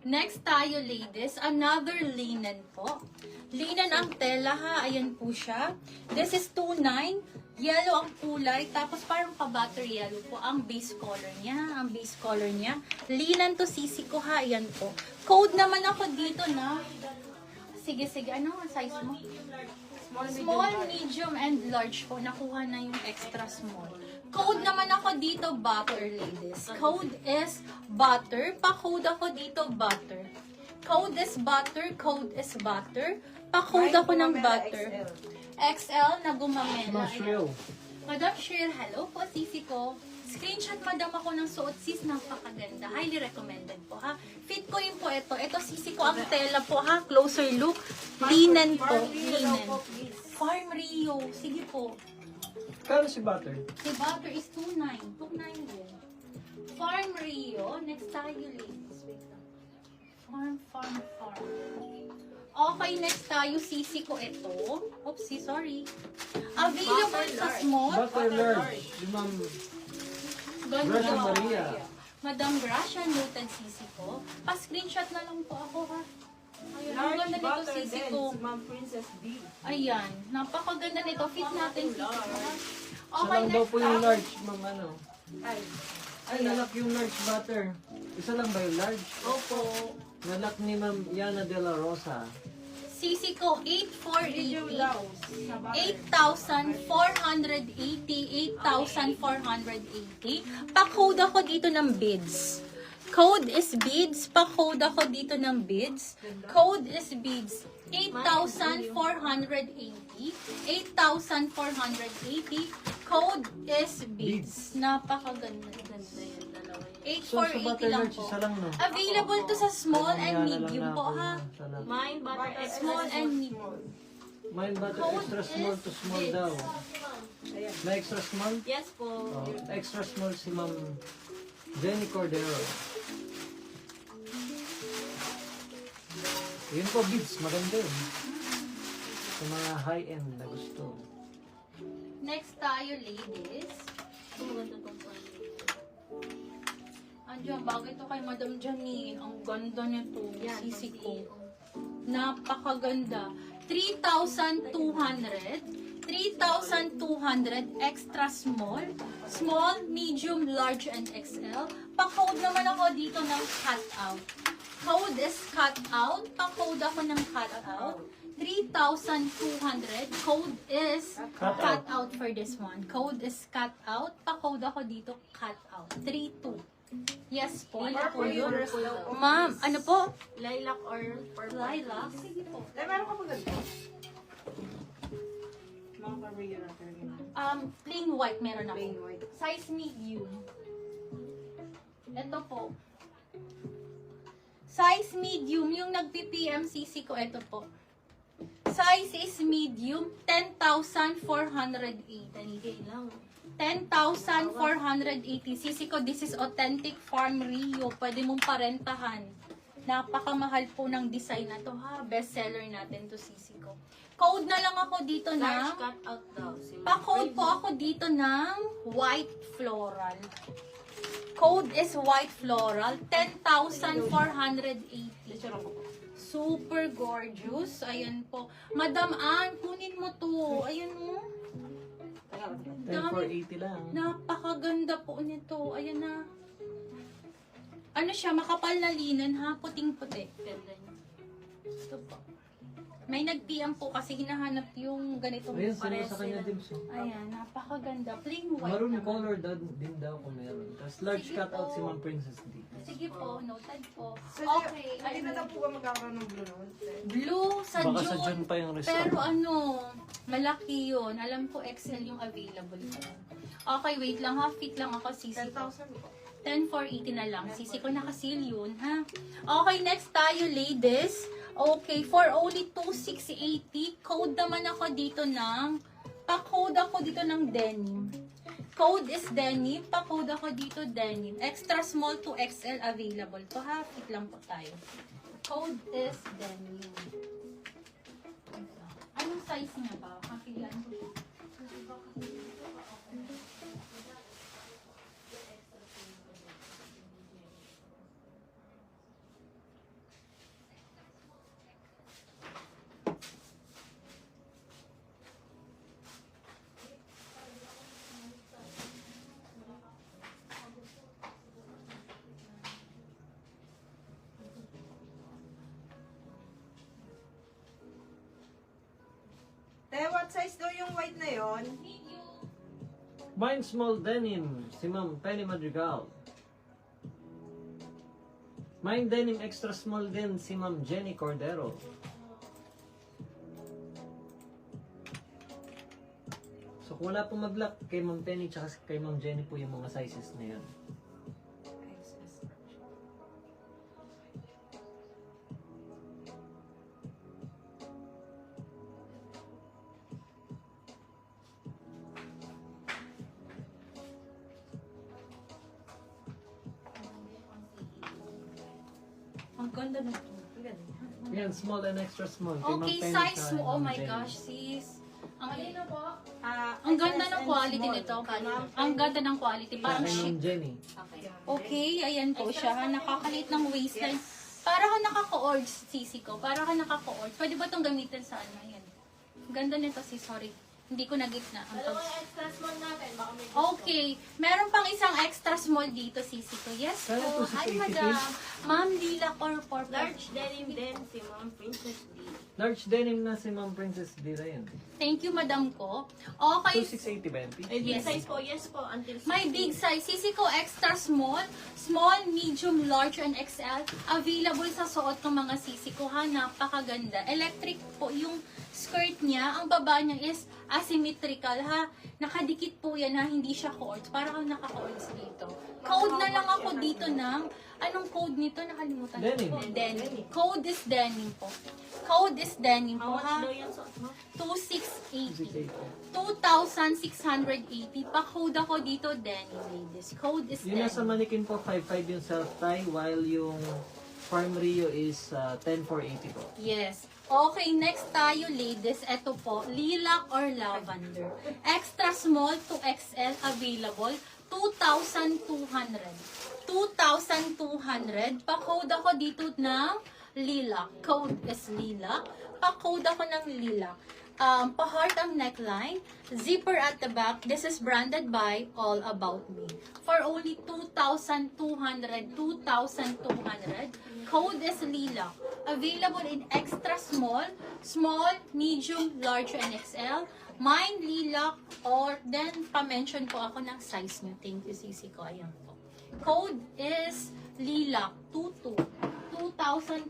Next tayo, ladies, another linen po. Linen ang tela ha, ayan po siya. This is 2.9, yellow ang kulay, tapos parang pa-butter yellow po ang base color niya. Linen to sisi ko ha, ayan po. Code naman ako dito na, sige, ano ang size mo? Small, medium, and large po. Nakuha na yung extra small. Code naman ako dito, butter, ladies. Code is butter. Pa-code ako dito, butter. Code is butter. Code is butter. Pa-code ako ng butter. XL na gumamela. Madam Shrill, hello po, sisi ko. Screenshot madam ako ng suot, sis, napakaganda. Highly recommended po, ha. Fit ko yun po ito. Ito, sisi ko, ang tela po, ha. Closer look. Linen po. Linen. Farm Rio. Sige po. Kano si Butter? Si Butter is 2.9. 2.9 din. Farm Rio. Next tayo, ladies. Wait lang. Farm. Okay, next tayo. Sisi ko ito. Oopsie, sorry. Available sa small. Butter large. Si Ma'am Gracia Maria. Madam Gracia, noted sisi ko. Pa-screenshot na lang po ako, ha. Ayun, ang ganda nito sisi ko. Ma'am Princess D. Ayan, napakaganda nito. Fit natin sisi ko, ha. Isa Okay, lang daw next po yung tayo. large, Ma'am ano. Ay, nalak yung large Butter. Isa lang ba yung large? Opo. Nalak ni Ma'am Yana de la Rosa. Sisi ko, 8,480. 8,480. Pa-code ako dito ng bids. Code is bids. Pa-code ako dito ng bids. Code is bids. 8,480. 8,480. Code is bids. Napakaganda. So, sa 8,480 Butter lang large, po. isa lang no? Available to sa small and Yana lang medium na po, ako, ha? salamat. Mine, butter, Small and medium. Mine Butter Code extra small to is small this. daw. May extra small? Yes po. Oh, extra small si Ma'am Jenny Cordero. Yun po, beads. Maganda yun. Sa mga high-end na gusto. Next tayo, ladies. Andiyan, bagay to kay Madam Janie. Ang ganda nito. Sisi ko. Napakaganda. 3,200. 3,200 extra small. Small, medium, large, and XL. Pa-code naman ako dito ng cut out. Code is cut out. Pa-code ako ng cut out. 3,200. Code is cut out for this one. Code is cut out. Pa-code ako dito cut out. 3,2. Yes po. Ano po yun? Ma'am, ano po? Lilac or purple? Lilac. Sige po. Meron ka ba ganito? Mga Maria na talaga. Plain white meron ako. Plain white. Size medium. Ito po. Size medium. Yung nag-PPMCC ko, ito po. Size is medium. 10,480. lang. 10,480. Sisi ko, this is authentic Farm Rio. Pwede mong parentahan. Napakamahal po ng design na to, ha. Bestseller natin to, sisi ko. Code na lang ako dito na. Large cut out daw. Pa-code po ako dito ng white floral. Code is white floral. 10,480. Super gorgeous. Ayan po. Madam Ann, kunin mo to. Ayan mo. 10,480 lang. Napakaganda po nito. Ayan na. Ano siya, makapal na linen ha, puting-puti. Ganda niya. Ito po. May nag-PM po kasi hinahanap yung ganitong Ayun, sino pares sa kanya sila. din siya. Ayan, napakaganda. Plain white Maroon naman. color din daw kung meron. Tapos large Sige cut out po. si Ma'am Princess D. Sige po, noted po. So, Okay, hindi na daw po ba magkakaroon ng blue noon? Blue sa Baka sa June. June pa yung result. Pero ano, malaki yun. Alam ko XL yung available ko. Okay, wait lang ha. Fit lang ako, sisi ko. 10,000 po. 10,480 na lang. Sisi ko nakasil yun, ha? Okay, next tayo, ladies. Okay, for only 2,680. Code naman ako dito ng, pa-code ako dito ng denim. Code is denim. Pa-code ako dito denim. Extra small to XL available. To ha, fit lang po tayo. Code is denim. Anong size niya ba? Kapilian ko. Te, what size daw yung white na yon? Mine small denim, si Ma'am Penny Madrigal. Mine denim extra small din, si Ma'am Jenny Cordero. So kung wala pong mag-lock kay Ma'am Penny tsaka kay Ma'am Jenny po yung mga sizes na yan. Ang ganda na ito. Yan, small and extra small. Kay Ma'am Okay, Penny size tsaka mo. kay Oh Ma'am my Jenny. gosh, sis. Ang po? Ang ganda ng quality nito. Ang ganda ng quality. Tsaka Parang kay Ma'am ship. Jenny. Okay, ayan po siya. Ha? Nakakalit ng waistline. Para ka nakaka-orge, sisi ko. Para ka nakaka-orge. Pwede ba itong gamitin sa ano? Ayan. Ang ganda nito, sis. Sorry. Hindi ko na-gitna. Ang Dalawang pag- extra small natin. Baka may Okay. Meron pang isang extra small dito, sisi ko. Yes Kaya po. po si Hi, Katie madam. P. Ma'am, lilac or purple? large denim din si Ma'am Princess D. Large denim na si Ma'am Princess Dira yan. Thank you, madam ko. Okay. 2680 ba yan? P? Ay, big Yes. size po. Yes po. Until 60. May big size. Sisi ko extra small, small, medium, large, and XL. Available sa suot ng mga sisi ko. Ha, napakaganda. Electric po yung skirt niya. Ang baba niya is asymmetrical. Ha, nakadikit po yan ha. Hindi siya cords. Para kang naka-cords dito. Code na lang ako dito ng, anong code nito? Nakalimutan ko Denim. po. Denim. Code is denim po. Code is denim How po much ha. daw yan suot mo? 2680. 2680. 2,680. Pa-code ako dito, Denny ladies. Code is Yung nasa Denny. manikin po, 5.5 yung self-tie, while yung Farm Rio is 10,480 po. Yes. Okay, next tayo ladies. Ito po, lilac or lavender. Extra small to XL available. 2,200. 2,200. Pa-code ako dito ng lilac. Code is lilac. Pa-code ako ng lilac. Pa-heart ang neckline. Zipper at the back. This is branded by All About Me. For only 2,200. 2,200. Code is lilac. Available in extra small, small, medium, large, and XL. Mine lilac or then pa-mention po ako ng size nyo. Thank you, Sisi ko. Ayan po. Code is lilac 22. 2,000